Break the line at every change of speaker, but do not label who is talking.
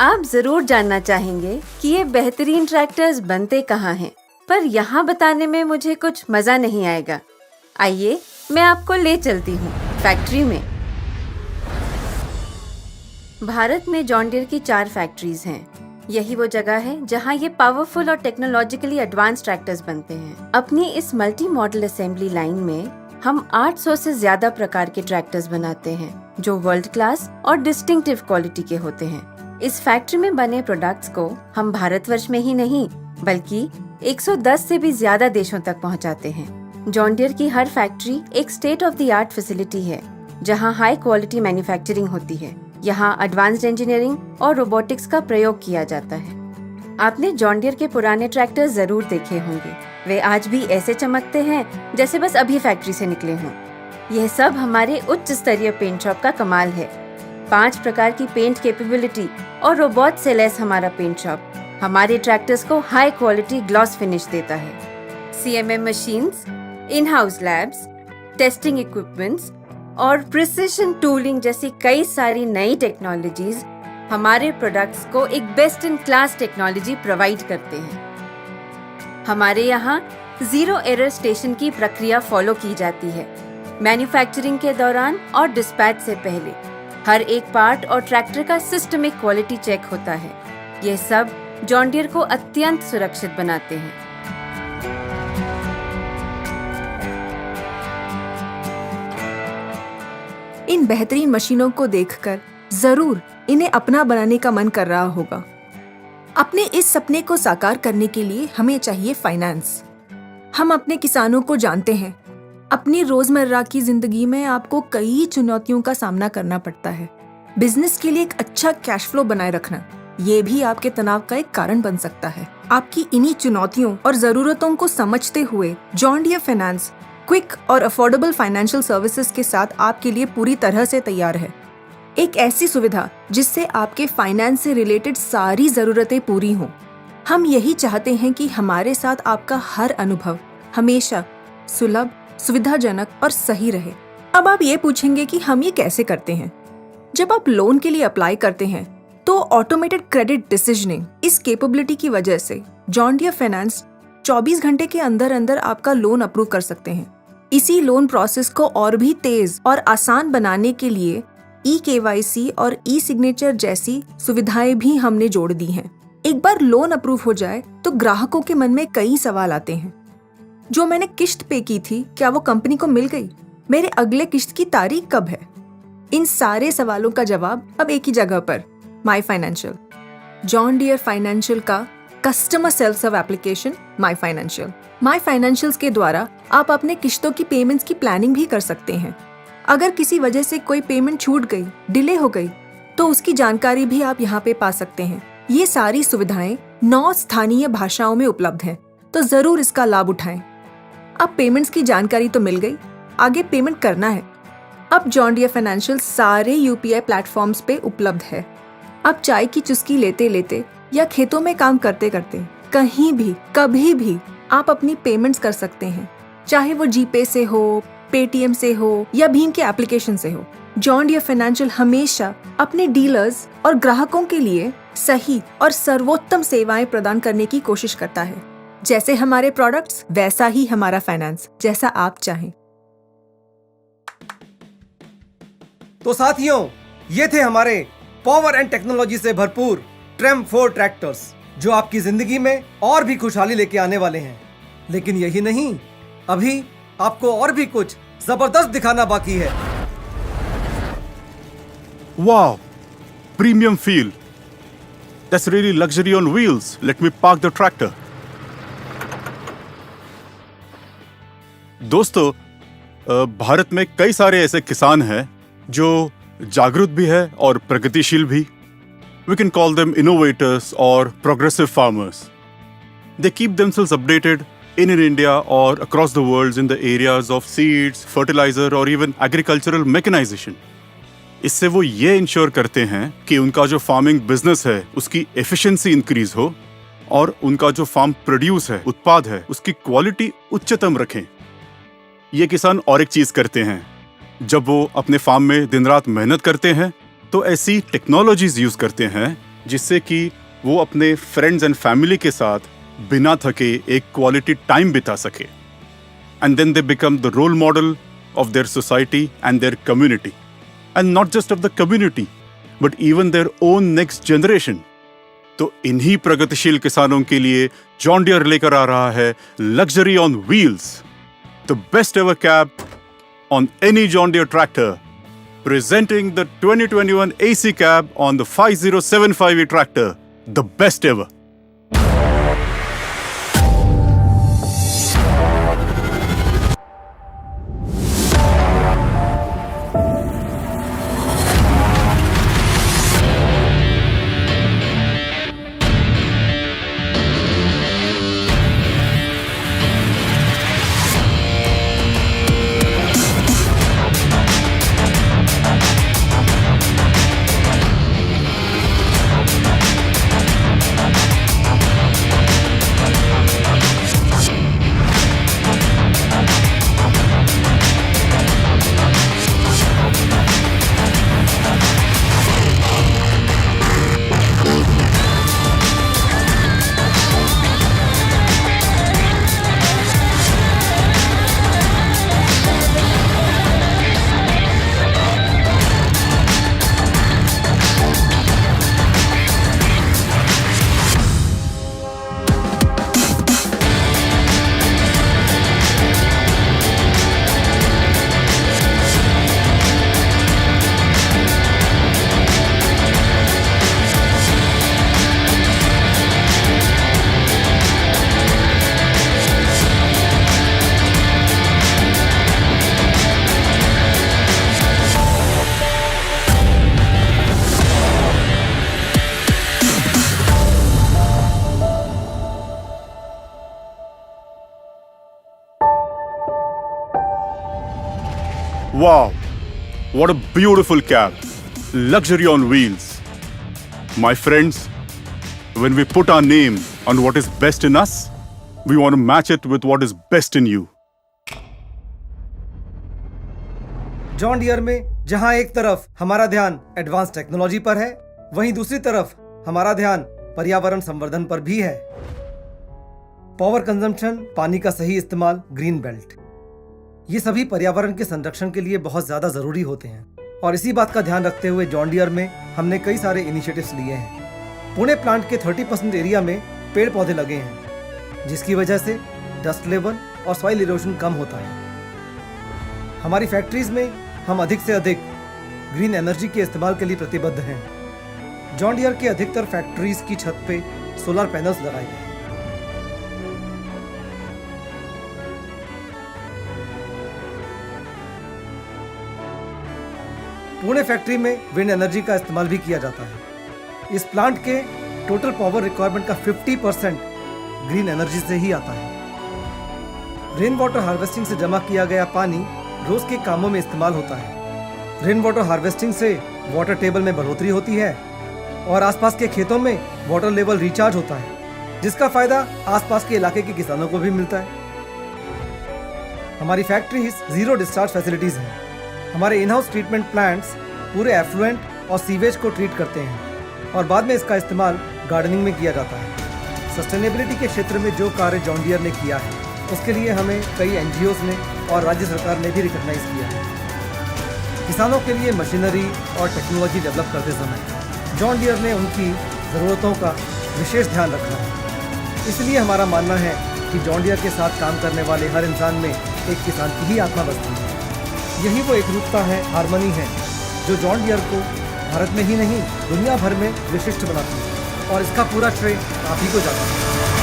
आप जरूर जानना चाहेंगे कि ये बेहतरीन ट्रैक्टर्स बनते कहाँ हैं, पर यहाँ बताने में मुझे कुछ मजा नहीं आएगा। आइए मैं आपको ले चलती हूँ फैक्ट्री में। भारत में जॉन डीयर की 4 फैक्ट्रीज हैं। यही वो जगह है जहाँ ये पावरफुल और टेक्नोलॉजिकली एडवांस ट्रैक्टर्स बनते हैं। अपनी इस मल्टी मॉडल असेंबली लाइन में हम 800 से ज्यादा प्रकार के ट्रैक्टर्स बनाते हैं जो वर्ल्ड क्लास और डिस्टिंक्टिव क्वालिटी के होते हैं। इस फैक्ट्री में बने प्रोडक्ट्स को हम भारतवर्ष में ही नहीं बल्कि 110 से भी ज्यादा देशों तक पहुंचाते हैं। जॉन डीयर की हर फैक्ट्री एक state of the art facility है जहां हाई क्वालिटी मैन्युफैक्चरिंग होती है। यहाँ एडवांस्ड इंजीनियरिंग और रोबोटिक्स का प्रयोग किया जाता है। आपने जॉन डीयर के पुराने ट्रैक्टर जरूर देखे होंगे। वे आज भी ऐसे चमकते हैं जैसे बस अभी फैक्ट्री से निकले हों। यह सब हमारे उच्च स्तरीय पेंट शॉप का कमाल है। 5 प्रकार की पेंट कैपेबिलिटी और रोबोट से लैस हमारा पेंट शॉप हमारे ट्रैक्टर्स को हाई क्वालिटी ग्लॉस फिनिश देता है। CMM machines, in house labs, testing equipments और प्रिसिशन टूलिंग जैसी कई सारी नई टेक्नोलॉजीज हमारे प्रोडक्ट्स को एक best in class technology provide करते हैं। हमारे यहाँ 0 एरर स्टेशन की प्रक्रिया फॉलो की जाती है। मैन्युफैक्चरिंग के दौरान और डिस्पैच से पहले हर एक पार्ट और ट्रैक्टर का सिस्टमिक क्वालिटी चेक होता है। यह सब जॉन डीयर को अत्यंत सुरक्षित बनाते हैं।
इन बेहतरीन मशीनों को देखकर जरूर इन्हें अपना बनाने का मन कर रहा होगा। अपने इस सपने को साकार करने के लिए हमें चाहिए फाइनेंस। हम अपने किसानों को जानते हैं। अपनी रोजमर्रा की जिंदगी में आपको कई चुनौतियों का सामना करना पड़ता है। बिजनेस के लिए एक अच्छा कैश फ्लो बनाए रखना ये भी आपके तनाव का एक कारण बन सकता है। आपकी इन्हीं चुनौतियों और जरूरतों को समझते हुए जॉन डीयर फाइनेंस क्विक और अफोर्डेबल फाइनेंशियल सर्विसेज के साथ आपके लिए पूरी तरह से तैयार है। एक ऐसी सुविधा जिससे आपके फाइनेंस से रिलेटेड सारी जरूरतें पूरी हों। हम यही चाहते हैं कि हमारे साथ आपका हर अनुभव हमेशा सुलभ, सुविधाजनक और सही रहे। अब आप ये पूछेंगे कि हम ये कैसे करते हैं। जब आप लोन के लिए अप्लाई करते हैं तो ऑटोमेटेड क्रेडिट डिसीजनिंग इस कैपेबिलिटी की वजह से जॉन डीयर फाइनेंस 24 घंटे के अंदर अंदर आपका लोन अप्रूव कर सकते हैं। इसी लोन प्रोसेस को और भी तेज और आसान बनाने के लिए eKYC और e-सिग्नेचर जैसी सुविधाएं भी हमने जोड़ दी हैं। एक बार लोन अप्रूव हो जाए तो ग्राहकों के मन में कई सवाल आते हैं। जो मैंने किश्त पे की थी क्या वो कंपनी को मिल गई? मेरे अगले किश्त की तारीख कब है? इन सारे सवालों का जवाब अब एक ही जगह पर, my financial. John Deere financial का customer self serve application my financial. My financials के द्वारा आप अपने किश्तों की पेमेंट्स की प्लानिंग भी कर सकते हैं। अगर किसी वजह से कोई पेमेंट छूट गई, डिले हो गई, तो उसकी जानकारी भी आप यहाँ पे पा सकते हैं। ये सारी सुविधाएं 9 स्थानीय भाषाओं में उपलब्ध हैं, तो जरूर इसका लाभ उठाएं। अब पेमेंट्स की जानकारी तो मिल गई, आगे पेमेंट करना है। अब जॉन डीयर फाइनेंशियल सारे UPI प्लेटफॉर्म्स पे उपलब्ध है। अब चाय की चुस्की लेते लेते या खेतों में काम करते करते कहीं भी कभी भी आप अपनी पेमेंट्स कर सकते हैं, चाहे वो जीपे से हो, पेटीएम से हो या भीम के एप्लीकेशन से हो। जॉन डीयर फाइनेंशियल हमेशा अपने डीलर्स और ग्राहकों के लिए सही और सर्वोत्तम सेवाएं प्रदान करने की कोशिश करता है। जैसे हमारे प्रोडक्ट्स वैसा ही हमारा फाइनेंस, जैसा आप चाहें।
तो साथियों, ये थे हमारे पावर एंड टेक्नोलॉजी से भरपूर ट्रेम 4 ट्रैक्टर्स जो आपकी जिंदगी में और भी खुशहाली लेके आने वाले हैं। लेकिन यही नहीं, अभी आपको और भी कुछ जबरदस्त दिखाना बाकी है।
Wow, premium feel. That's really luxury on wheels. Let me park the tractor. दोस्तों, भारत में कई सारे ऐसे किसान हैं जो जागरूक भी है और प्रगतिशील भी। We can call them innovators or progressive farmers. They keep themselves updated in India or across the world in the areas of seeds, fertilizer or even agricultural mechanization. इससे वो ये इंश्योर करते हैं कि उनका जो फार्मिंग बिजनेस है उसकी एफिशिएंसी इंक्रीज हो और उनका जो फार्म प्रोड्यूस है, उत्पाद है, उसकी क्वालिटी उच्चतम रखें। ये किसान और एक चीज करते हैं, जब वो अपने फार्म में दिन रात मेहनत करते हैं तो ऐसी टेक्नोलॉजीज यूज करते हैं जिससे कि वो अपने फ्रेंड्स एंड फैमिली के साथ बिना थके एक क्वालिटी टाइम बिता सके. And then they become the role model of their society and their community. And not just of the community, but even their own next generation. तो इन्हीं प्रगतिशील किसानों के लिए जॉन डियर लेकर आ रहा है luxury on wheels, the best ever cab on any John Deere tractor, presenting the 2021 AC cab on the 5075E tractor, the best ever. Wow, what a beautiful cab. Luxury on wheels. My friends, when we put our name on what is best in us, we want to match it with what is best in you.
John Deere में जहां एक तरफ हमारा ध्यान advance technology पर है, वहीं दूसरी तरफ हमारा ध्यान पर्यावरण संवर्धन पर भी है. पावर कंजम्पशन, पानी का सही इस्तेमाल, ग्रीन बेल्ट, ये सभी पर्यावरण के संरक्षण के लिए बहुत ज्यादा जरूरी होते हैं. और इसी बात का ध्यान रखते हुए जॉन डियर में हमने कई सारे इनिशिएटिव्स लिए हैं. पुणे प्लांट के 30% एरिया में पेड़ पौधे लगे हैं, जिसकी वजह से डस्ट लेवल और सॉइल इरोजन कम होता है. हमारी फैक्ट्रीज में हम अधिक से अधिक ग्रीन एनर्जी के इस्तेमाल के लिए प्रतिबद्ध हैं. जॉन डियर के अधिकतर फैक्ट्रीज की छत पे सोलर पैनल्स लगाए गए हैं. पुणे फैक्ट्री में विंड एनर्जी का इस्तेमाल भी किया जाता है. इस प्लांट के टोटल पावर रिक्वायरमेंट का 50% ग्रीन एनर्जी से ही आता है. रेन वाटर हार्वेस्टिंग से जमा किया गया पानी रोज के कामों में इस्तेमाल होता है. रेन वाटर हार्वेस्टिंग से वाटर टेबल में बढ़ोतरी होती है और आसपास के खेतों में वाटर लेवल रिचार्ज होता है, जिसका फायदा आसपास के इलाके के किसानों को भी मिलता है. हमारी फैक्ट्रीज जीरो डिस्चार्ज फैसिलिटीज हैं. हमारे इन हाउस ट्रीटमेंट प्लांट्स पूरे एफ्लुएंट और सीवेज को ट्रीट करते हैं और बाद में इसका इस्तेमाल गार्डनिंग में किया जाता है. सस्टेनेबिलिटी के क्षेत्र में जो कार्य जॉन डियर ने किया है, उसके लिए हमें कई एनजीओज ने और राज्य सरकार ने भी रिकॉग्नाइज किया है. किसानों के लिए मशीनरी और टेक्नोलॉजी डेवलप करते समय जॉन डियर ने उनकी ज़रूरतों का विशेष ध्यान रखा है. इसलिए हमारा मानना है कि जॉन डियर के साथ काम करने वाले हर इंसान में एक किसान की ही आत्मा बसती है. यही वो एकरूपता है, हार्मनी है, जो जॉन डियर को भारत में ही नहीं दुनिया भर में विशिष्ट बनाती है. और इसका पूरा श्रेय आप ही को जाता है.